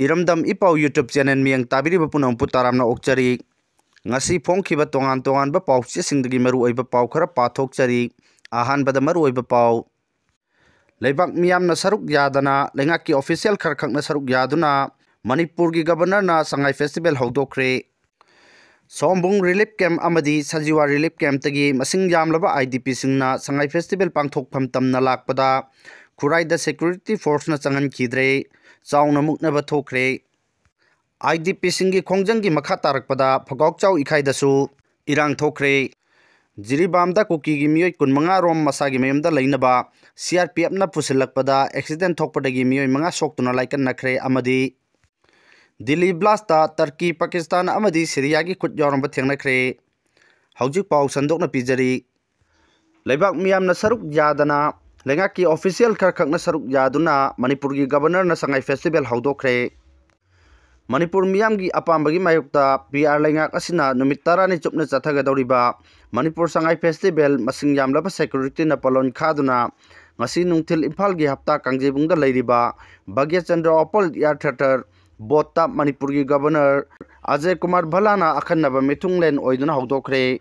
इरमदम इपाउ YouTube channel मियंग ताबिरिबा पुनम पुतारामना ओक्चरी ngasi phongkhiba tongan tongan ba pauche singdagi maru oiba pau khara pathokchari ahanbada maru oiba pau leibak miyamna saruk yadana lengaki official kharkhakna saruk yaduna manipur gi governor na sangai festival hodokre sombung relief camp amadi sajiwa relief camp tagi masing yamlaba idp singna sangai festival pangthokpham tamna lakpada khurai da security force na changan khidre chauna mukna ba thokre IDP singi khongjang gi makha tarakpada phagok chau ikhai dasu irang thokre jiribam da koki gi miyoi kunmanga rom masa gi mayam da leinaba CRPF na pusilakpada accident thokpada gi miyoi manga soktuna laikan nakhre amadi Delhi blast ta Turkey Pakistan amadi Syria gi khut yoram ba thengnakhre haujik pau sandok na pijari leibak miyam na saruk yadana lenga ki official kharkhak na saruk yaduna Manipur gi governor na sangai festival haudokre Manipur miyam gi apambagi mayukta PR lengak asina numit tarani chupna chathagadoriba Manipur sangai festival masing yamlaba security na palon khaduna ngasi nungthil Imphal gi hapta kangjebungda leiriba Bhagya Chandra Opal Air Theater botta Manipur gi governor Ajay Kumar Bhalana akhanaba mithunglen oiduna haudokre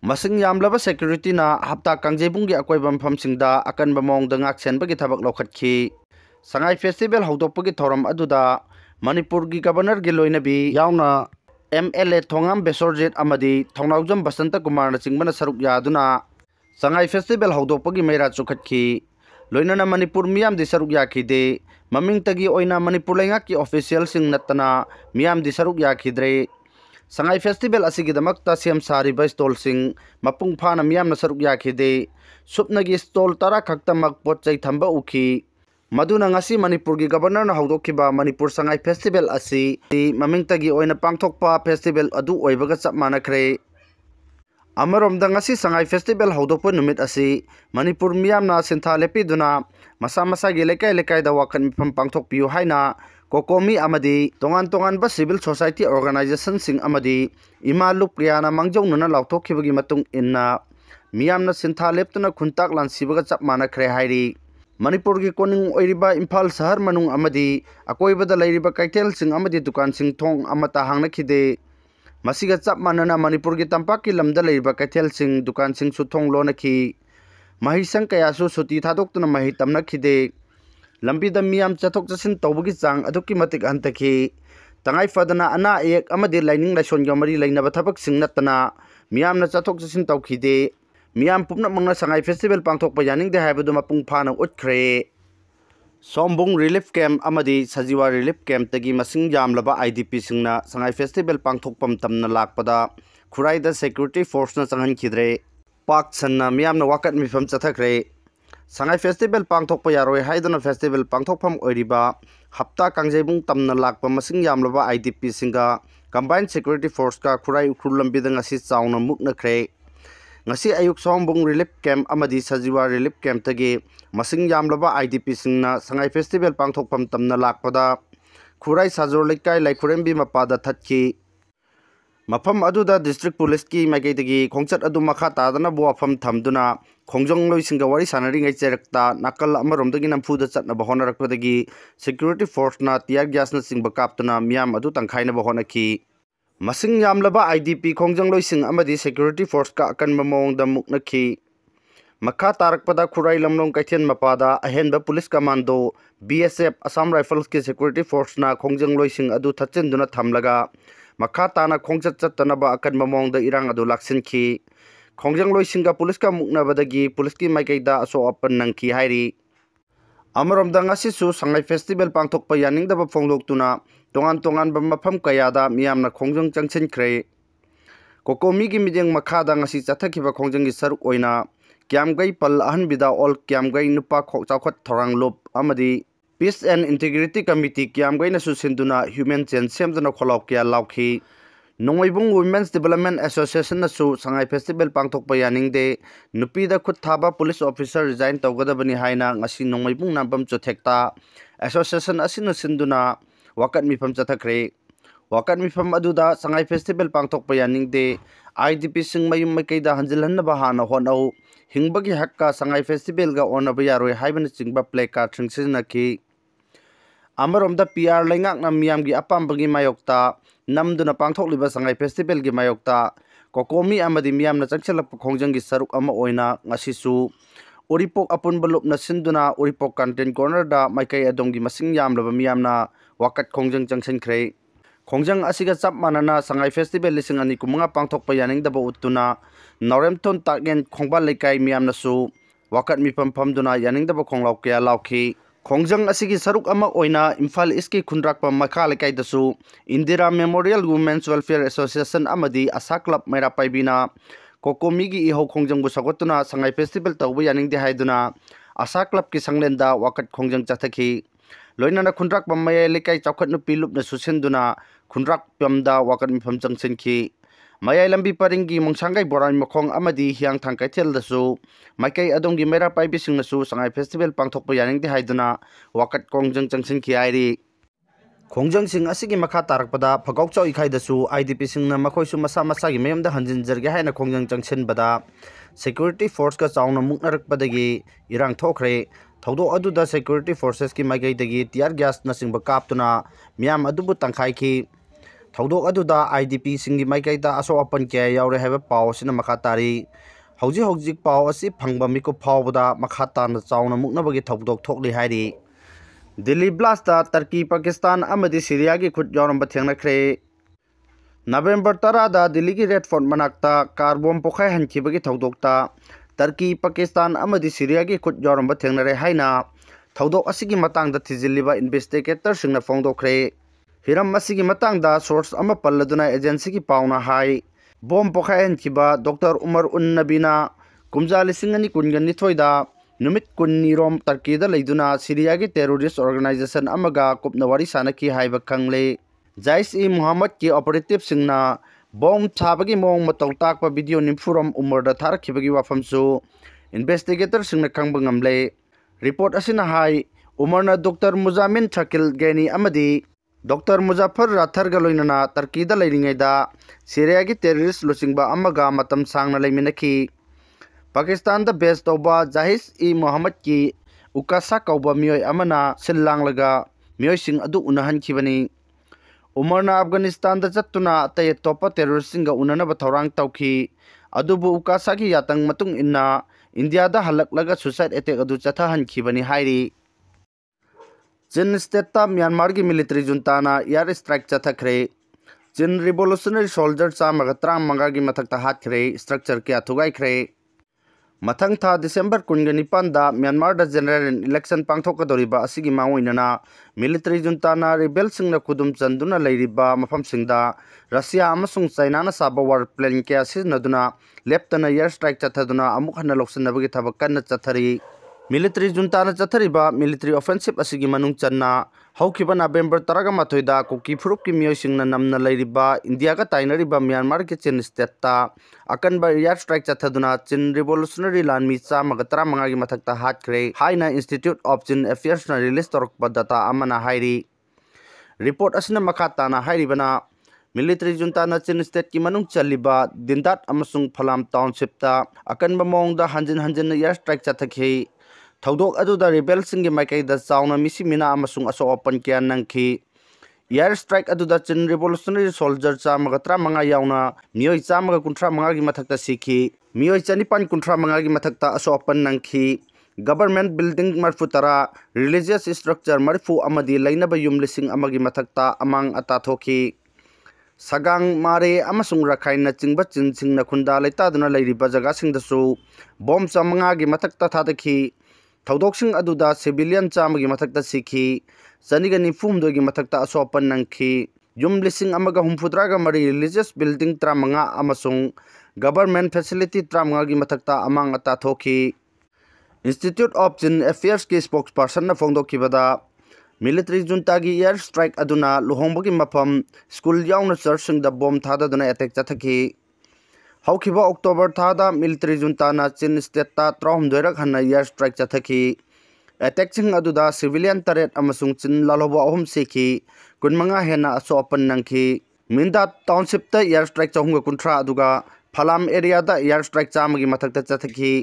masing yamlaba security na hapta kangjebunggi akoibam phamsingda akanba mongda ngak senbagi thabak lokhatkhi sangai festival haudokpagi thoram aduda Manipur gi governor gi loinabi yauna MLA Thongam Besorjet amadi Thongnaujam Basanta Kumar na chingbana saruk yaduna sangai festival haudokpagi meira chukhatkhi loinana Manipur miyam di saruk yakhide maming tagi oina Manipur lenga ki official sing natana miyam di saruk yakhidre sangai festival asigi damakta siam sari ba stall sing mapung phana miyam na saruk yakhide supnagi stall tara khaktamak potchai thamba ukhi maduna ngasi Manipur gi governor na haudokhiba Manipur sangai festival asi maming tagi oina pangthokpa festival adu oibaga chap manakhre amaromda ngasi sangai festival haudokpa numit asi Manipur miyam na sintha lepiduna masa masa gi lekai lekai da wakan mifam pangthokpiu haina kokomi amadi tongan tongan ba civil society organization sing amadi imalup yana mangjongna lauthokkhibagi matung inna miyam na sintha leptuna khuntak lan sibaga chap manakhre hairi Manipur gi koning oiriba Imphal sahar manung amadi akoibada leiriba kaitel sing amadi dukan sing thong amata hangna khide masiga chap manana Manipur gi tampak ki lamda leiriba kaitel sing dukan sing su thong lona khi mahi sang kaya su suti thadok tuna mahi tamna khide lambi da miyam chathok chasin tawbagi chang aduki matik antakhi tangai fadana ana ek amadi lining laison ga mari lainaba thabak sing natana miyam na chathok chasin tawkhide Miyam pupna mangna sangai festival pangthokpa yaning de haibadu mapung phana utkre Sombung relief camp amadi sajiwa relief camp tagi masing yamlaba IDP singna sangai festival pangthokpam tamna lakpada khurai da security force na changhan khidre pak sanna miyam na wakat mifam chathakre sangai festival pangthokpa yaroi haidana festival pangthokpham oiriba hapta kangjebung tamna lakpa masing yamlaba IDP singa combined security force ka khurai ukhrulambi da ngasi chauna mukna khre ngasi ayuk sombung relief camp amadi sajiwa relief camp tagi masing yamlaba IDP singna sangai festival pangthokpham tamna lakpada khurai sajor lekai laikhurembi mapada thatki mafam aduda district police ki magai tagi khongchat adu makha tadana buafam thamduna khongjong loi singa wari sanari ngai cherakta nakal amarom dagi namfuda chatna bahona rakpadagi security force na tiar gas na singba kaptuna miyam adu tangkhaina bahona ki masing yamlaba IDP khongjang loising amadi security force ka akan mamong da muknakhi makha tarakpada khurai lamlong kaithen mapada ahenba police commando BSF Assam Rifles ki security force na khongjang loising adu thachin duna thamlaga makha tana khongchat chatana ba akan mamong da irang adu laksin khi khongjang loising ka police ka mukna badagi police ki maikai da aso apan nangki hairi amarom da ngasi su sangai festival pangthokpa yaning da ba fonglok tuna tongan tongan ba mafam kayada miyamna khongjong changchen khre kokomi gi mijeng makha da ngasi chathakhiba khongjong gi saruk oina kyamgai pal ahan bida all kyamgai nupa khok chawkhat thorang lop amadi peace and integrity committee kyamgai na su sinduna human chain semdana kholok kya laukhi nongoibung women's development association na su sangai festival pangthokpa yaning de nupi da khut thaba police officer resign tawgadabani haina ngasi nongoibung nambam chothekta association asina sinduna wakat mifam chathakre wakat mifam aduda sangai festival pangthokpa yaning de IDP sing mayum makai da hanjilhanna bahana honau hingbagi hakka sangai festival ga onaba yaroi haibana chingba play card thingsinaki अमरोमदा PR लेंगाकना मियामगी अपाम्बगी मायोक्ता नमदुना पांथोकलिबा Sangai festival की मायोक्ता कोकोमी अमदी मियामना चंगचलप खोंजंगी सरुक अमा ओइना ngasisu उरिपोक अपुनबा लुपना सिंदुना उरिपोक कंटेंट कॉर्नर दा माइकई अदोंगी मसिंग यामलबा मियामना वाकत खोंजंग चंगसनख्रे खोंजंग असिगा चप मानना संगाई फेस्टिवल लिसिंग अनि कुमंगा पांथोकपा यानिंगदबा उत्तुना नौरेमथोन तागेन खोंबा लेकाई मियामनासु वाकत मिफम फमदुना यानिंगदबा खोंलाव कया लावखी खोंजंग असिगी सरुक अमा ओइना इम्फाल ईस्ट की खुनराकपा मखा लेकाईदसु Indira memorial women's welfare association अमदी आशा क्लब मैरा पाइबिना कोकोमी की इहो खोंजंग सगोतुना संगाई फेस्टिवल तौबा यानिंगदे हाइदुना आशा क्लब की संगलेंदा वाकत खोंजंग चथखी लोइनाना खुनराकपा मयाई लेकाई चौखट नुपी लुपना सुसिंदुना खुनराकपमदा वाकत मिफम चंगसिनखी मयाई लंबी परिंगी मोंसांगाई बोराई मखोंग अमदी हियांग थांग कैथेलदसु माइकई अदोंगी मेरा पाइबिसिंगनसु संगाई फेस्टिवल पांथोकपा यानिंगदे हाइदुना वाकत खोंजंग चंगसिनखी आइरी खोंजंग सिंग असिगी मखा तारकपदा फगौचौ इखाइदसु आईडीपी सिंगना मखोइसु मसा मसागी मयमदा हंजिनजरगे हाइना खोंजंग चंगसिनबदा सिक्योरिटी फोर्स का चाउना मुकनरकपदगी इरांग थोखरे थौदो अदुदा सिक्योरिटी फोर्सेस की माइकईदगी टियर गैस नसिंग कापतुना मियाम अदुबु तंखाइखी थौदो अदुदा आईडीपी सिंगी माइकईदा असो अपन क्या यावरे हैबा पाव सिना मखा तारी हौजिक हौजिक पाव असि फंगबा मिको फावबदा मखा ताना चाउना मुकनबगी थौदोक थोकली हाइरी दिल्ली ब्लास्टा टर्की पाकिस्तान अमदी सीरिया की खुद यावरंबा थेंगनख्रे नवेंबर 10 दिल्ली की रेड फोर्ट मनाक्ता कार बम पोखाय हनखिबगी थौदोकता टर्की पाकिस्तान अमदी सीरिया की खुद यावरंबा थेंगनरे हाइना थौदोक असिगी मतांगदा थिजिल्लिबा इन्वेस्टिगेटर सिंगना फोंदोखरे हिरम असिगी मतांगदा सोर्स अमा पल्लदुना एजेंसी की पावना हाई बम पोखाय हनखिबा डॉक्टर उमर उन नबीना कुमजा लिसिंग अनि कुनगनिथोइदा नुमित कुन्नीरोम टर्कीदा लेदुना सीरिया की टेररिस्ट ऑर्गेनाइजेशन अमगा कुपना वारी सानकी हाइबा खंगले जाइस ई मोहम्मद की ऑपरेटिव सिंगना बम थाबगी मोंग मतौ ताकपा वीडियो निम्फुरम उमरदा थारखिबगी वाफमसु इन्वेस्टिगेटर सिंगना खंग ngamle रिपोर्ट असिना हाई उमरना डॉक्टर मुजामिन शकील गैनी अमदी डॉक्टर मुजाफर राथरगा लोइनना टर्कीदा लेरिङैदा सीरिया की टेररिस्ट लुचिंगबा अमगा मतम सांगना लेमिनखी पाकिस्तान द बेस तौबा जाहिस ई मोहम्मद की उकासा कौबा मियोय अमना सिल्लांगलगा मियोयसिंग अदु उनहनखिबनी उमरना अफगानिस्तान द चत्तुना अतय तोपा टेररिस्टिंग उननबा थौरांग तौखी अदुबु उकासा की यातंग मतुंग इन्ना इंडिया दा हलकलगा सुसाइड अटैक अदु चथहनखिबनी हाइरी चीन स्टेट म्यांमार की मिलिट्री जुंताना एयर स्ट्राइक चथखरे चीन रिवोल्यूशनरी सोल्जर चामगा 35 की मथक्ता हाथखरे स्ट्रक्चर क्या थुगाइखरे मथंग था दिसंबर 19 म्यांमार दा जनरल इलेक्शन पांथोकदोरिबा असिगी माओइनना मिलिट्री जुंताना रिबेल सिंगना खुदुम चंदुना लेरिबा मफम सिंगदा रशिया अमसुंग चाइना ना साबा वार प्लेन क्या सिजनदुना लेफ्टना एयर स्ट्राइक चथदुना अमुक हन्ना लोक्सनबगी थबक कन्ना चथरी मिलिट्री जुंताना चथरिबा मिलिट्री ऑफेंसिव असिगी मनुंग चन्ना हौखिबा नवेंबर 18 कुकी फुरुप की मियोसिंगना नमना लेरिबा इंडिया का ताइनरिबा म्यांमार के चीन स्टेटता अकनबा एयर स्ट्राइक चथदुना चीन रिवोल्यूशनरी लानमी 35 की मथक्ता हाथखरे हाइना इंस्टीट्यूट ऑफ चीन अफेयर्स ना रिलीज तौरकबा डाटा अमना हाइरी रिपोर्ट असना मखा ताना हाइरिबना मिलिट्री जुंताना चीन स्टेट की मनुंग चलिबा दिनदात अमसुंग फलाम टाउनशिपता अकनबा मोंगदा हंजिन हंजिन एयर स्ट्राइक चथखि थौदोक अदुदा रिबेल सिंगे माइकईदा चाउना मिसी मिना अमसुंग असो ओपन क्या नंखी एयर स्ट्राइक अदुदा चीन रिवोल्यूशनरी सोल्जर 35 यावना मियोय 135 की मथक्ता सीखी मियोय 495 की मथक्ता असो ओपन नंखी गवर्नमेंट बिल्डिंग मरफुतरा रिलीजियस स्ट्रक्चर मरफु अमदी लैनबा युम लिसिंग अमगी मथक्ता अमांग अता थोखी सगांग मारे अमसुंग रखाइना चिंगबा चिनसिंगना खुंदा लेतादुना लेरिबा जगासिंगदसु बॉम्ब 5 की मथक्ता थादखी थौदोकसिंग अदुदा सिविलियन 100 की मथक्ता सीखी 294 की मथक्ता असोपन नंखी युम लिसिंग अमगा हुमफुद्रागा मरी रिलीजियस बिल्डिंग 35 अमसुंग गवर्नमेंट फैसिलिटी 35 की मथक्ता अमांग अता थोखी इंस्टीट्यूट ऑफ चीन अफेयर्स की स्पोक्स पर्सन ना फोंदोखिबदा मिलिट्री जुंता की एयर स्ट्राइक अदुना लुहोंबगी मफम स्कूल याउना चर्चसिंग द बॉम्ब थाददुना अटैक चथखी हौखिबा अक्टोबर थादा मिलिट्री जुंताना चीन स्टेटता 3 हन्ना एयर स्ट्राइक चथखी अटैक्सिंग अदुदा सिविलियन तरेट अमसुंग चीन लालोबा अहम सीखी 15 हेना असो ओपन नंखी मिंदा टाउनशिप एयर स्ट्राइक 450 अदुगा फलाम एरिया दा एयर स्ट्राइक 100 की मथक्ता चथखी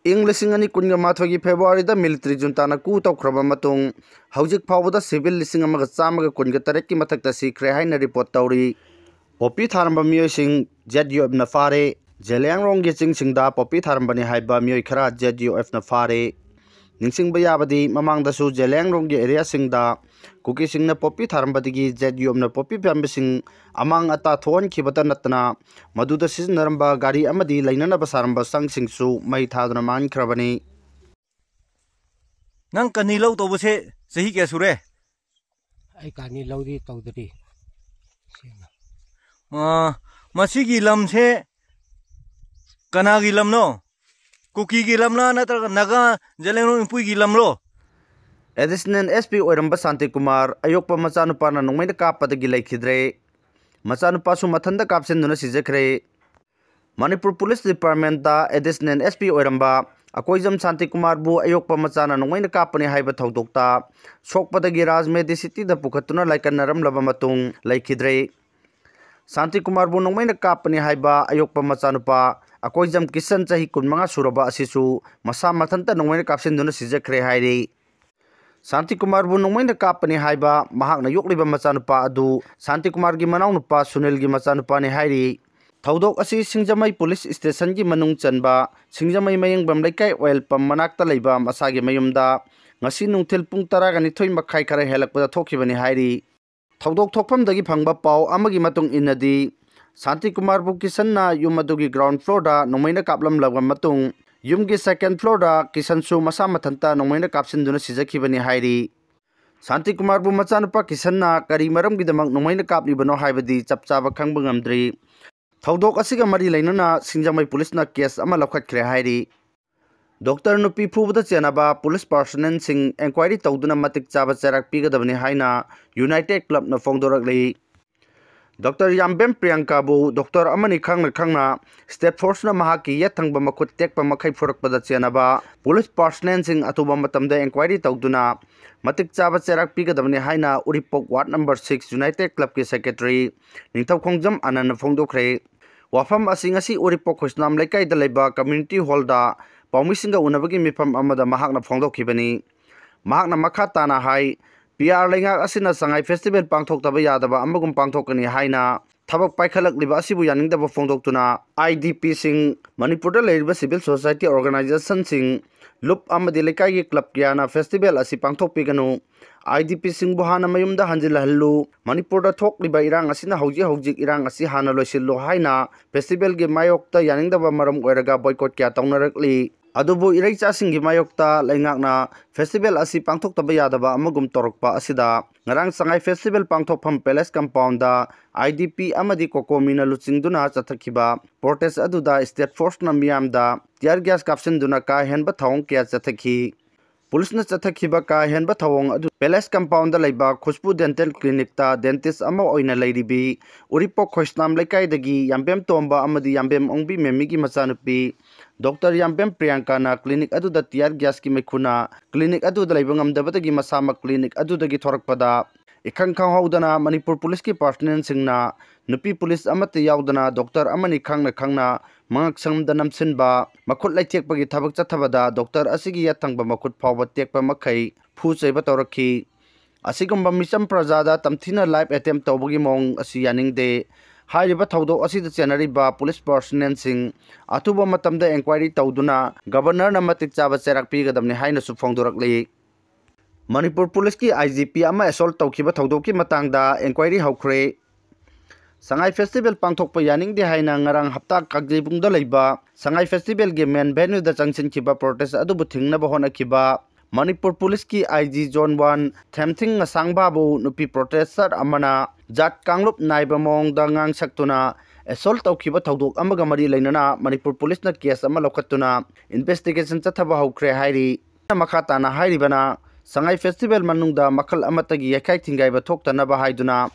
ꯏꯪ 2012ꯒꯤ ꯐꯦꯕ꯭ꯔꯨꯋꯥꯔꯤꯗ ꯃꯤꯂꯤꯇꯔꯤ ꯖꯨꯟꯇꯥꯅ ꯀꯨ ꯇꯧꯈ꯭ꯔꯕ ꯃꯇꯨꯡ ꯍꯧꯖꯤꯛ ꯐꯥꯎꯕꯗ ꯁꯤꯚꯤꯜ 1,118ꯒꯤ ꯃꯊꯛꯇ ꯁꯤꯈ꯭ꯔꯦ ꯍꯥꯏꯅ ꯔꯤꯄꯣꯔꯠ ꯇꯧꯔꯤ꯫ ꯄꯣꯄꯤ ꯊꯥꯔꯝꯕ ꯃꯤꯑꯣꯏꯁꯤꯡ ZUFꯅ ꯐꯥꯔꯦ꯫ ꯖꯦꯂꯤꯌꯥꯡꯔꯣꯡꯒꯤ ꯆꯤꯡꯁꯤꯡꯗ ꯄꯣꯄꯤ ꯊꯥꯔꯝꯕꯅꯤ ꯍꯥꯏꯕ ꯃꯤꯑꯣꯏ ꯈꯔ ZUFꯅ ꯐꯥꯔꯦ꯫ ꯅꯤꯡꯁꯤꯡꯕ ꯌꯥꯕꯗꯤ ꯃꯃꯥꯡꯗꯁꯨ ꯖꯦꯂꯤꯌꯥꯡꯔꯣꯡꯒꯤ ꯑꯦꯔꯤꯌꯥꯁꯤꯡꯗ ꯀꯨꯀꯤꯁꯤꯡꯅ ꯄꯣꯄꯤ ꯊꯥꯔꯝꯕꯗꯒꯤ ZUFꯅ ꯄꯣꯄꯤ ꯄꯥꯝꯕꯤꯁꯤꯡ ꯑꯃꯥꯡ ꯑꯇꯥ ꯊꯣꯛꯍꯟꯈꯤꯕꯇ ꯅꯠꯇꯅ ꯃꯗꯨꯗ ꯁꯤꯖꯤꯟꯅꯔꯝꯕ ꯒꯥꯔꯤ ꯑꯃꯗꯤ ꯂꯩꯅꯅꯕ ꯁꯥꯔꯝꯕ ꯆꯪꯁꯤꯡꯁꯨ ꯃꯩ ꯊꯥꯗꯨꯅ ꯃꯥꯡꯈ꯭ꯔꯕꯅꯤ꯫ ꯅꯪ ꯀꯅꯤ ꯂꯧ ꯇꯧꯕꯁꯦ ꯆꯍꯤ ꯀꯌꯥ ꯁꯨꯔꯦ? ꯑꯩ ꯀꯅꯤ ꯂꯧꯗꯤ ꯇꯧꯗ꯭ꯔꯤ꯫ ꯃꯁꯤꯒꯤ ꯂꯝꯁꯦ ꯀꯅꯥꯒꯤ ꯂꯝꯅꯣ? ꯀꯨꯀꯤꯒꯤ ꯂꯝꯂꯥ ꯅꯠꯇ꯭ꯔꯒ ꯅꯥꯒꯥ ꯖꯦꯂꯤꯌꯥꯡꯔꯣꯡ ꯏꯝꯄꯨꯏꯒꯤ ꯂꯝꯂꯣ? ꯑꯦꯗꯤꯁꯅꯦꯜ SP ꯑꯣꯏꯔꯝꯕ ꯁꯥꯟꯇꯤꯀꯨꯃꯥꯔ ꯑꯌꯣꯛꯄ ꯃꯆꯥꯅꯨꯄꯥꯅ ꯅꯣꯡꯃꯩꯅ ꯀꯥꯞꯄꯗꯒꯤ ꯂꯩꯈꯤꯗ꯭ꯔꯦ꯫ ꯃꯆꯥꯅꯨꯄꯥꯁꯨ ꯃꯊꯟꯇ ꯀꯥꯞꯁꯤꯟꯗꯨꯅ ꯁꯤꯖꯈ꯭ꯔꯦ꯫ Manipur police department additional SP ꯑꯣꯏꯔꯝꯕ ꯑꯀꯣꯏꯖꯝ ꯁꯥꯟꯇꯤꯀꯨꯃꯥꯔꯕꯨ ꯑꯌꯣꯛꯄ ꯃꯆꯥꯅ ꯅꯣꯡꯃꯩꯅ ꯀꯥꯞꯄꯅꯤ ꯍꯥꯏꯕ ꯊꯧꯗꯣꯛꯇ ꯁꯣꯛꯄꯗꯒꯤ ꯔꯥꯖꯃꯦꯗꯤꯁꯤꯇꯤꯗ ꯄꯨꯈꯠꯇꯨꯅ ꯂꯥꯏꯀꯠꯅꯔꯝꯂꯕ ꯃꯇꯨꯡ ꯂꯩꯈꯤꯗ꯭ꯔꯦ꯫ ꯁꯥꯟꯇꯤꯀꯨꯃꯥꯔꯕꯨ ꯅꯣꯡꯃꯩꯅ ꯀꯥꯞꯄꯅꯤ ꯍꯥꯏꯕ ꯑꯌꯣꯛꯄ ꯃꯆꯥꯅꯨꯄꯥ ꯑꯀꯣꯏꯖꯝ ꯀꯤꯁꯟ ꯆꯍꯤ 15 ꯁꯨꯔꯕ ꯑꯁꯤꯁꯨ ꯃꯁꯥ ꯃꯊꯟꯇ ꯅꯣꯡꯃꯩꯅ ꯀꯥꯞꯁꯤꯟꯗꯨꯅ ꯁꯤꯖꯈ꯭ꯔꯦ ꯍꯥꯏꯔꯤ꯫ ꯁꯥꯟꯇꯤꯀꯨꯃꯥꯔꯕꯨ ꯅꯣꯡꯃꯩꯅ ꯀꯥꯞꯄꯅꯤ ꯍꯥꯏꯕ ꯃꯍꯥꯛꯅ ꯌꯣꯛꯂꯤꯕ ꯃꯆꯥꯅꯨꯄꯥ ꯑꯗꯨ ꯁꯥꯟꯇꯤꯀꯨꯃꯥꯔꯒꯤ ꯃꯅꯥꯎꯅꯨꯄꯥ ꯁꯨꯅꯤꯜꯒꯤ ꯃꯆꯥꯅꯨꯄꯥꯅꯤ ꯍꯥꯏꯔꯤ꯫ ꯊꯧꯗꯣꯛ ꯑꯁꯤ ꯁꯤꯡꯖꯃꯩ ꯄꯨꯂꯤꯁ ꯁ꯭ꯇꯦꯁꯟꯒꯤ ꯃꯅꯨꯡ ꯆꯟꯕ ꯁꯤꯡꯖꯃꯩ ꯃꯌꯦꯡꯕꯝ ꯂꯩꯀꯥꯏ ꯑꯣꯏꯜ ꯄꯝ ꯃꯅꯥꯛꯇ ꯂꯩꯕ ꯃꯁꯥꯒꯤ ꯃꯌꯨꯝꯗ ꯉꯁꯤ ꯅꯨꯡꯊꯤꯜ ꯄꯨꯡ 12:30 ꯈꯔ ꯍꯦꯜꯂꯛꯄꯗ ꯊꯣꯛꯈꯤꯕꯅꯤ ꯍꯥꯏꯔꯤ꯫ ꯊꯧꯗꯣꯛ ꯊꯣꯛꯐꯝꯗꯒꯤ ꯐꯪꯕ ꯄꯥꯎ ꯑꯃꯒꯤ ꯃꯇꯨꯡ ꯏꯟꯅꯗꯤ ꯁꯥꯟꯇꯤꯀꯨꯃꯥꯔꯕꯨ ꯀꯤꯁꯟꯅ ꯌꯨꯝ ꯑꯗꯨꯒꯤ ꯒ꯭ꯔꯥꯎꯟ ꯐ꯭ꯂꯣꯔꯗ ꯅꯣꯡꯃꯩꯅ ꯀꯥꯞꯂꯝꯂꯕ ꯃꯇꯨꯡ ꯌꯨꯝꯒꯤ ꯁꯦꯀꯦꯟ ꯐ꯭ꯂꯣꯔꯗ ꯀꯤꯁꯟꯁꯨ ꯃꯁꯥ ꯃꯊꯟꯇ ꯅꯣꯡꯃꯩꯅ ꯀꯥꯞꯁꯤꯟꯗꯨꯅ ꯁꯤꯖꯈꯤꯕꯅꯤ ꯍꯥꯏꯔꯤ꯫ ꯁꯥꯟꯇꯤꯀꯨꯃꯥꯔꯕꯨ ꯃꯆꯥꯅꯨꯄꯥ ꯀꯤꯁꯟꯅ ꯀꯔꯤ ꯃꯔꯝꯒꯤꯗꯃꯛ ꯅꯣꯡꯃꯩꯅ ꯀꯥꯞꯂꯤꯕꯅꯣ ꯍꯥꯏꯕꯗꯤ ꯆꯞ ꯆꯥꯕ ꯈꯪꯕ ꯉꯝꯗ꯭ꯔꯤ꯫ ꯊꯧꯗꯣꯛ ꯑꯁꯤꯒ ꯃꯔꯤ ꯂꯩꯅꯅ ꯁꯤꯡꯖꯃꯩ ꯄꯨꯂꯤꯁꯅ ꯀꯦꯁ ꯑꯃ ꯂꯧꯈꯠꯈ꯭ꯔꯦ ꯍꯥꯏꯔꯤ꯫ ꯗꯣꯛꯇꯔ ꯅꯨꯄꯤ ꯐꯨꯕꯗ ꯆꯦꯟꯅꯕ ꯄꯨꯂꯤꯁ ꯄꯥꯔꯁꯣꯅꯦꯜꯁꯤꯡ ꯑꯦꯟꯀ꯭ꯋꯥꯏꯔꯤ ꯇꯧꯗꯨꯅ ꯃꯇꯤꯛ ꯆꯥꯕ ꯆꯩꯔꯥꯛ ꯄꯤꯒꯗꯕꯅꯤ ꯍꯥꯏꯅ ꯌꯨꯅꯥꯏꯇꯦꯗ ꯀ꯭ꯂꯕꯅ ꯐꯣꯡꯗꯣꯔꯛꯂꯤ꯫ ꯗꯣꯛꯇꯔ ꯌꯥꯝꯕꯦꯝ ꯄ꯭ꯔꯤꯌꯥꯡꯀꯥꯕꯨ ꯗꯣꯛꯇꯔ ꯑꯃꯅꯤ ꯈꯪꯅ ꯁ꯭ꯇꯦꯠ ꯐꯣꯔꯁꯅ ꯃꯍꯥꯛꯀꯤ ꯌꯦꯠ ꯊꯪꯕ ꯃꯈꯨꯠ ꯇꯦꯛꯄ ꯃꯈꯩ ꯐꯨꯔꯛꯄꯗ ꯆꯦꯟꯅꯕ ꯄꯨꯂꯤꯁ ꯄꯥꯔꯁꯣꯅꯦꯜꯁꯤꯡ ꯑꯊꯨꯕ ꯃꯇꯝꯗ ꯑꯦꯟꯀ꯭ꯋꯥꯏꯔꯤ ꯇꯧꯗꯨꯅ ꯃꯇꯤꯛ ꯆꯥꯕ ꯆꯩꯔꯥꯛ ꯄꯤꯒꯗꯕꯅꯤ ꯍꯥꯏꯅ ꯎꯔꯤꯄꯣꯛ ꯋꯥꯔꯗ ꯅꯝꯕꯔ 6 ꯌꯨꯅꯥꯏꯇꯦꯗ ꯀ꯭ꯂꯕꯀꯤ ꯁꯦꯀ꯭ꯔꯦꯇꯔꯤ ꯅꯤꯡꯊꯧꯈꯣꯡꯖꯝ ꯑꯅꯟꯅ ꯐꯣꯡꯗꯣꯛꯈ꯭ꯔꯦ꯫ ꯋꯥꯐꯝ ꯑꯁꯤ ꯉꯁꯤ ꯎꯔꯤꯄꯣꯛ ꯈꯣꯏꯁꯅꯥꯝ ꯂꯩꯀꯥꯏꯗ ꯂꯩꯕ ꯀꯝꯃ꯭ꯌꯨꯅꯤꯇꯤ ꯍꯣꯜꯗ ꯄꯥꯎꯃꯤꯁꯤꯡꯒ ꯎꯅꯕꯒꯤ ꯃꯤꯐꯝ ꯑꯃꯗ ꯃꯍꯥꯛꯅ ꯐꯣꯡꯗꯣꯛꯈꯤꯕꯅꯤ꯫ ꯃꯍꯥꯛꯅ ꯃꯈꯥ ꯇꯥꯅ ꯍꯥꯏ PR ꯂꯩꯉꯥꯛ ꯑꯁꯤꯅ ꯁꯉꯥꯏ ꯐꯦꯁꯇꯤꯚꯦꯜ ꯄꯥꯡꯊꯣꯛꯇꯕ ꯌꯥꯗꯕ ꯑꯃꯒꯨꯝ ꯄꯥꯡꯊꯣꯛꯀꯅꯤ ꯍꯥꯏꯅ ꯊꯕꯛ ꯄꯥꯏꯈꯠꯂꯛꯂꯤꯕ ꯑꯁꯤꯕꯨ ꯌꯥꯅꯤꯡꯗꯕ ꯐꯣꯡꯗꯣꯛꯇꯨꯅ IDPꯁꯤꯡ, ꯃꯅꯤꯄꯨꯔꯗ ꯂꯩꯔꯤꯕ ꯁꯤꯚꯤꯜ ꯁꯣꯁꯥꯏꯇꯤ ꯑꯣꯔꯒꯅꯥꯏꯖꯦꯁꯟꯁꯤꯡ, ꯂꯨꯞ ꯑꯃꯗꯤ ꯂꯩꯀꯥꯏꯒꯤ ꯀ꯭ꯂꯕ ꯀꯌꯥꯅ ꯐꯦꯁꯇꯤꯚꯦꯜ ꯑꯁꯤ ꯄꯥꯡꯊꯣꯛꯄꯤꯒꯅꯨ, IDPꯁꯤꯡꯕꯨ ꯍꯥꯟꯅ ꯃꯌꯨꯝꯗ ꯍꯟꯖꯤꯜꯍꯜꯂꯨ, ꯃꯅꯤꯄꯨꯔꯗ ꯊꯣꯛꯂꯤꯕ ꯏꯔꯥꯡ ꯑꯁꯤꯅ ꯍꯧꯖꯤꯛ ꯏꯔꯥꯡ ꯑꯁꯤ ꯍꯥꯟꯅ ꯂꯣꯏꯁꯤꯜꯂꯨ ꯍꯥꯏꯅ ꯐꯦꯁꯇꯤꯚꯦꯜꯒꯤ ꯃꯥꯌꯣꯛꯇ ꯌꯥꯅꯤꯡꯗꯕ ꯃꯔꯝ ꯑꯣꯏꯔꯒ ꯕꯣꯏꯀꯣꯠ ꯀꯌꯥ ꯇꯧꯅꯔꯛꯂꯤ꯫ ꯑꯗꯨꯕꯨ ꯏꯔꯩꯆꯥꯁꯤꯡꯒꯤ ꯃꯥꯌꯣꯛꯇ ꯂꯩꯉꯥꯛꯅ ꯐꯦꯁꯇꯤꯚꯦꯜ ꯑꯁꯤ ꯄꯥꯡꯊꯣꯛꯇꯕ ꯌꯥꯗꯕ ꯑꯃꯒꯨꯝ ꯇꯧꯔꯛꯄ ꯑꯁꯤꯗ ꯉꯔꯥꯡ ꯁꯉꯥꯏ ꯐꯦꯁꯇꯤꯚꯦꯜ ꯄꯥꯡꯊꯣꯛꯐꯝ ꯄꯦꯂꯦꯁ ꯀꯝꯄꯥꯎꯟꯗ IDP ꯑꯃꯗꯤ ꯀꯣꯀꯣꯃꯤꯅ ꯂꯨꯆꯤꯡꯗꯨꯅ ꯆꯠꯊꯈꯤꯕ ꯄ꯭ꯔꯣꯇꯦꯁ ꯑꯗꯨꯗ ꯁ꯭ꯇꯦꯠ ꯐꯣꯔꯁꯅ ꯃꯤꯌꯥꯝꯗ ꯇꯤꯌꯔ ꯒ꯭ꯌꯥꯁ ꯀꯥꯞꯁꯤꯟꯗꯨꯅ ꯀꯥ ꯍꯦꯟꯕ ꯊꯧꯑꯣꯡ ꯀꯌꯥ ꯆꯠꯊꯈꯤ꯫ ꯄꯨꯂꯤꯁꯅ ꯆꯠꯊꯈꯤꯕ ꯀꯥ ꯍꯦꯟꯕ ꯊꯧꯑꯣꯡ ꯑꯗꯨ ꯄꯦꯂꯦꯁ ꯀꯝꯄꯥꯎꯟꯗ ꯂꯩꯕ ꯈꯨꯁꯄꯨ ꯗꯦꯟꯇꯦꯜ ꯀ꯭ꯂꯤꯅꯤꯛꯇ ꯗꯦꯟꯇꯤꯁ ꯑꯃ ꯑꯣꯏꯅ ꯂꯩꯔꯤꯕꯤ ꯎꯔꯤꯄꯣꯛ ꯈꯣꯏꯁꯅꯥꯝ ꯂꯩꯀꯥꯏꯗꯒꯤ ꯌꯥꯝꯕꯦꯝ ꯇꯣꯝꯕ ꯑꯃꯗꯤ ꯌꯥꯝꯕꯦꯝ ꯑꯣꯡꯕꯤ ꯃꯦꯝꯃꯤꯒꯤ ꯃꯆꯥꯅꯨꯄꯤ ꯗꯣꯛꯇꯔ ꯌꯥꯝꯕꯦꯝ ꯄ꯭ꯔꯤꯌꯥꯡꯀꯥꯅ ꯀ꯭ꯂꯤꯅꯤꯛ ꯑꯗꯨꯗ ꯇꯤꯌꯔ ꯒ꯭ꯌꯥꯁꯀꯤ ꯃꯩꯈꯨꯅ ꯀ꯭ꯂꯤꯅꯤꯛ ꯑꯗꯨꯗ ꯂꯩꯕ ꯉꯝꯗꯕꯗꯒꯤ ꯃꯁꯥꯃꯛ ꯀ꯭ꯂꯤꯅꯤꯛ ꯑꯗꯨꯗꯒꯤ ꯊꯣꯔꯛꯄꯗ ꯏꯈꯪ ꯈꯪꯍꯧꯗꯅ ꯃꯅꯤꯄꯨꯔ ꯄꯨꯂꯤꯁꯀꯤ ꯄꯥꯔꯁꯣꯅꯦꯜꯁꯤꯡꯅ ꯅꯨꯄꯤ ꯄꯨꯂꯤꯁ ꯑꯃꯠꯇ ꯌꯥꯎꯗꯅ ꯗꯣꯛꯇꯔ ꯑꯃꯅꯤ ꯈꯪꯅ ꯃꯉꯛꯁꯝꯗ ꯅꯝꯁꯤꯟꯕ, ꯃꯈꯨꯠ ꯂꯩꯊꯦꯛꯄꯒꯤ ꯊꯕꯛ ꯆꯠꯊꯕꯗ ꯗꯣꯛꯇꯔ ꯑꯁꯤꯒꯤ ꯌꯦꯠ ꯊꯪꯕ ꯃꯈꯨꯠ ꯐꯥꯎꯕ ꯇꯦꯛꯄ ꯃꯈꯩ ꯐꯨ ꯆꯩꯕ ꯇꯧꯔꯛꯈꯤ꯫ ꯑꯁꯤꯒꯨꯝꯕ ꯃꯤꯆꯝ ꯄ꯭ꯔꯖꯥꯗ ꯇꯝꯊꯤꯅ ꯂꯥꯏꯐ ꯑꯦꯇꯦꯝ ꯇꯧꯕꯒꯤ ꯃꯑꯣꯡ ꯑꯁꯤ ꯌꯥꯅꯤꯡꯗꯦ꯫ ꯍꯥꯏꯔꯤꯕ ꯊꯧꯗꯣꯛ ꯑꯁꯤꯗ ꯆꯦꯟꯅꯔꯤꯕ ꯄꯨꯂꯤꯁ ꯄꯥꯔꯁꯣꯅꯦꯜꯁꯤꯡ ꯑꯊꯨꯕ ꯃꯇꯝꯗ ꯑꯦꯟꯀ꯭ꯋꯥꯏꯔꯤ ꯇꯧꯗꯨꯅ ꯒꯕꯔꯅꯔꯅ ꯃꯇꯤꯛ ꯆꯥꯕ ꯆꯩꯔꯥꯛ ꯄꯤꯒꯗꯕꯅꯤ ꯍꯥꯏꯅꯁꯨ ꯐꯣꯡꯗꯣꯔꯛꯂꯤ꯫ ꯃꯅꯤꯄꯨꯔ ꯄꯨꯂꯤꯁꯀꯤ IGP ꯑꯃ ꯑꯦꯁꯣꯜꯠ ꯇꯧꯈꯤꯕ ꯊꯧꯗꯣꯛꯀꯤ ꯃꯇꯥꯡꯗ ꯑꯦꯟꯀ꯭ꯋꯥꯏꯔꯤ ꯍꯧꯈ꯭ꯔꯦ꯫ ꯁꯉꯥꯏ ꯐꯦꯁꯇꯤꯚꯦꯜ ꯄꯥꯡꯊꯣꯛꯄ ꯌꯥꯅꯤꯡꯗꯦ ꯍꯥꯏꯅ ꯉꯔꯥꯡ ꯍꯞꯇꯥ ꯀꯥꯡꯖꯩꯕꯨꯡꯗ ꯂꯩꯕ ꯁꯉꯥꯏ ꯐꯦꯁꯇꯤꯚꯦꯜꯒꯤ ꯃꯦꯟ ꯚꯦꯟꯌꯨꯗ ꯆꯪꯁꯤꯟꯈꯤꯕ ꯄ꯭ꯔꯣꯇꯦꯁ ꯑꯗꯨꯕꯨ ꯊꯤꯡꯅꯕ ꯍꯣꯠꯅꯈꯤꯕ ꯃꯅꯤꯄꯨꯔ ꯄꯨꯂꯤꯁꯀꯤ IG ꯖꯣꯟ 1 ꯊꯦꯝꯊꯤꯡ ꯉꯁꯥꯡꯕꯥꯕꯨ ꯅꯨꯄꯤ ꯄ꯭ꯔꯣꯇꯦꯁꯇꯔ ꯑꯃꯅ ꯖꯥꯠ ꯀꯥꯡꯂꯨꯞ ꯅꯥꯏꯕ ꯃꯑꯣꯡꯗ ꯉꯥꯡꯁꯛꯇꯨꯅ ꯑꯦꯁꯣꯜꯠ ꯇꯧꯈꯤꯕ ꯊꯧꯗꯣꯛ ꯑꯃꯒ ꯃꯔꯤ ꯂꯩꯅꯅ ꯃꯅꯤꯄꯨꯔ ꯄꯨꯂꯤꯁꯅ ꯀꯦꯁ ꯑꯃ ꯂꯧꯈꯠꯇꯨꯅ ꯏꯟꯚꯦꯁꯇꯤꯒꯦꯁꯟ ꯆꯠꯊꯕ ꯍꯧꯈ꯭ꯔꯦ ꯍꯥꯏꯔꯤ꯫ ꯃꯈꯥ ꯇꯥꯅ ꯍꯥꯏꯔꯤꯕꯅ ꯁꯉꯥꯏ ꯐꯦꯁꯇꯤꯚꯦꯜ ꯃꯅꯨꯡꯗ ꯃꯈꯜ ꯑꯃꯠꯇꯒꯤ ꯌꯩꯈꯥꯏ ꯊꯤꯡꯒꯥꯏꯕ ꯊꯣꯛꯇꯅꯕ ꯍꯥꯏꯗꯨꯅ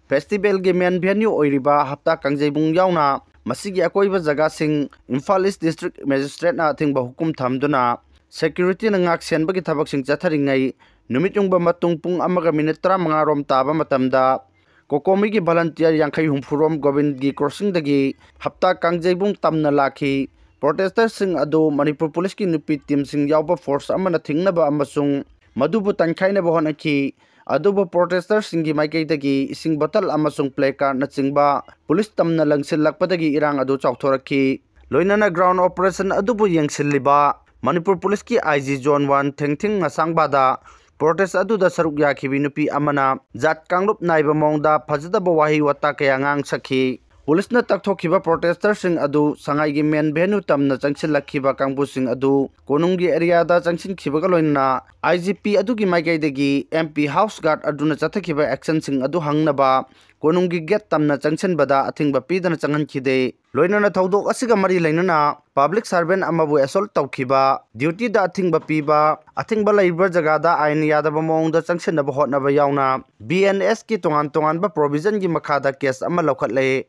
ꯐꯦꯁꯇꯤꯚꯦꯜꯒꯤ ꯃꯦꯟ ꯚꯦꯟꯌꯨ ꯑꯣꯏꯔꯤꯕ ꯍꯞꯇꯥ ꯀꯥꯡꯖꯩꯕꯨꯡ ꯌꯥꯎꯅ ꯃꯁꯤꯒꯤ ꯑꯀꯣꯏꯕ ꯖꯒꯥꯁꯤꯡ ꯏꯝꯐꯥꯜ ꯏꯁ ꯗꯤꯁꯇ꯭ꯔꯤꯛ ꯃꯦꯖꯤꯁꯇ꯭ꯔꯦꯠꯅ ꯑꯊꯤꯡꯕ ꯍꯨꯀꯨꯝ ꯊꯝꯗꯨꯅ ꯁꯦꯀ꯭ꯌꯨꯔꯤꯇꯤꯅ ꯉꯥꯛ ꯁꯦꯟꯕꯒꯤ ꯊꯕꯛꯁꯤꯡ ꯆꯠꯊꯔꯤꯉꯩ ꯅꯨꯃꯤꯠ ꯌꯨꯡꯕ ꯃꯇꯨꯡ ꯄꯨꯡ 1:35 ꯔꯣꯝ ꯇꯥꯕ ꯃꯇꯝꯗ ꯀꯣꯀꯣꯃꯤꯒꯤ ꯚꯂꯟꯇꯤꯌꯔ 50-60 ꯔꯣꯝ ꯒꯣꯕꯤꯟꯗꯒꯤ ꯀ꯭ꯔꯣꯁꯤꯡꯗꯒꯤ ꯍꯞꯇꯥ ꯀꯥꯡꯖꯩꯕꯨꯡ ꯇꯝꯅ ꯂꯥꯛꯈꯤ꯫ ꯄ꯭ꯔꯣꯇꯦꯁꯇꯔꯁꯤꯡ ꯑꯗꯨ ꯃꯅꯤꯄꯨꯔ ꯄꯨꯂꯤꯁꯀꯤ ꯅꯨꯄꯤ ꯇꯤꯝꯁꯤꯡ ꯌꯥꯎꯕ ꯐꯣꯔꯁ ꯑꯃꯅ ꯊꯤꯡꯅꯕ ꯑꯃꯁꯨꯡ ꯃꯗꯨꯕꯨ ꯇꯟꯈꯥꯏꯅꯕ ꯍꯣꯠꯅꯈꯤ꯫ ꯑꯗꯨꯕꯨ ꯄ꯭ꯔꯣꯇꯦꯁꯇꯔꯁꯤꯡꯒꯤ ꯃꯥꯏꯀꯩꯗꯒꯤ ꯏꯁꯤꯡ ꯕꯣꯇꯜ ꯑꯃꯁꯨꯡ ꯄ꯭ꯂꯦꯀꯥꯔꯗꯅꯆꯤꯡꯕ ꯄꯨꯂꯤꯁ ꯇꯝꯅ ꯂꯪꯁꯤꯜꯂꯛꯄꯗꯒꯤ ꯏꯔꯥꯡ ꯑꯗꯨ ꯆꯥꯎꯊꯣꯔꯛꯈꯤ꯫ ꯂꯣꯏꯅꯅ ꯒ꯭ꯔꯥꯎꯟ ꯑꯣꯄꯔꯦꯁꯟ ꯑꯗꯨꯕꯨ ꯌꯦꯡꯁꯤꯜꯂꯤꯕ ꯃꯅꯤꯄꯨꯔ ꯄꯨꯂꯤꯁꯀꯤ ꯑꯥꯏ.ꯖꯤ. ꯖꯣꯟ 1 ꯊꯦꯡꯊꯤꯡ ꯉꯁꯥꯡꯕꯗ ꯄ꯭ꯔꯣꯇꯦꯁ ꯑꯗꯨꯗ ꯁꯔꯨꯛ ꯌꯥꯈꯤꯕꯤ ꯅꯨꯄꯤ ꯑꯃꯅ ꯖꯥꯠ ꯀꯥꯡꯂꯨꯞ ꯅꯥꯏꯕ ꯃꯑꯣꯡꯗ ꯐꯖꯗꯕ ꯋꯥꯍꯩ ꯋꯥꯇꯥ ꯀꯌꯥ ꯉꯥꯡꯁꯛꯈꯤ꯫ ꯄꯨꯂꯤꯁꯅ ꯇꯛꯊꯣꯛꯈꯤꯕ ꯄ꯭ꯔꯣꯇꯦꯁꯇꯔꯁꯤꯡ ꯑꯗꯨ ꯁꯉꯥꯏꯒꯤ ꯃꯦꯟ ꯚꯦꯅꯨ ꯇꯝꯅ ꯆꯪꯁꯤꯜꯂꯛꯈꯤꯕ ꯀꯥꯡꯕꯨꯁꯤꯡ ꯑꯗꯨ ꯀꯣꯅꯨꯡꯒꯤ ꯑꯦꯔꯤꯌꯥꯗ ꯆꯪꯁꯤꯟꯈꯤꯕꯒ ꯂꯣꯏꯅꯅ ꯑꯥꯏ.ꯖꯤ.ꯄꯤ ꯑꯗꯨꯒꯤ ꯃꯥꯏꯀꯩꯗꯒꯤ ꯑꯦꯝ.ꯄꯤ ꯍꯥꯎꯁ ꯒꯥꯔꯗ ꯑꯗꯨꯅ ꯆꯠꯊꯈꯤꯕ ꯑꯦꯛꯁꯟꯁꯤꯡ ꯑꯗꯨ ꯍꯪꯅꯕ ꯀꯣꯅꯨꯡꯒꯤ ꯒꯦꯠ ꯇꯝꯅ ꯆꯪꯁꯤꯟꯕꯗ ꯑꯊꯤꯡꯕ ꯄꯤꯗꯅ ꯆꯪꯍꯟꯈꯤꯗꯦ꯫ ꯂꯣꯏꯅꯅ ꯊꯧꯗꯣꯛ ꯑꯁꯤꯒ ꯃꯔꯤ ꯂꯩꯅꯅ ꯄꯕ꯭ꯂꯤꯛ ꯁꯔꯚꯦꯟ ꯑꯃꯕꯨ ꯑꯦꯁꯣꯜꯠ ꯇꯧꯈꯤꯕ, ꯗ꯭ꯌꯨꯇꯤꯗ ꯑꯊꯤꯡꯕ ꯄꯤꯕ, ꯑꯊꯤꯡꯕ ꯂꯩꯔꯤꯕ ꯖꯒꯥꯗ ꯑꯥꯏꯟ ꯌꯥꯗꯕ ꯃꯑꯣꯡꯗ ꯆꯪꯁꯤꯟꯅꯕ ꯍꯣꯠꯅꯕ ꯌꯥꯎꯅ ꯕꯤ.ꯑꯦꯟ.ꯑꯦꯁꯀꯤ ꯇꯣꯉꯥꯟ-ꯇꯣꯉꯥꯟꯕ ꯄ꯭ꯔꯣꯚꯤꯖꯟꯒꯤ ꯃꯈꯥꯗ ꯀꯦꯁ ꯑꯃ ꯂꯧꯈꯠꯂꯦ꯫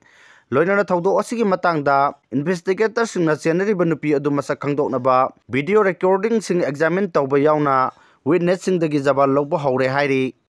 ꯂꯣꯏꯅꯅ ꯊꯧꯗꯣꯛ ꯑꯁꯤꯒꯤ ꯃꯇꯥꯡꯗ ꯏꯟꯚꯦꯁꯇꯤꯒꯦꯇꯔꯁꯤꯡꯅ ꯆꯦꯟꯅꯔꯤꯕ ꯅꯨꯄꯤ ꯑꯗꯨ ꯃꯁꯛ ꯈꯪꯗꯣꯛꯅꯕ ꯚꯤꯗꯤꯑꯣ ꯔꯦꯀꯣꯔꯗꯤꯡꯁꯤꯡ ꯑꯦꯛꯖꯥꯃꯤꯟ ꯇꯧꯕ ꯌꯥꯎꯅ ꯋꯤꯠꯅꯦꯁꯁꯤꯡꯗꯒꯤ ꯖꯕꯥꯟ ꯂꯧꯕ ꯍꯧꯔꯦ ꯍꯥꯏꯔꯤ꯫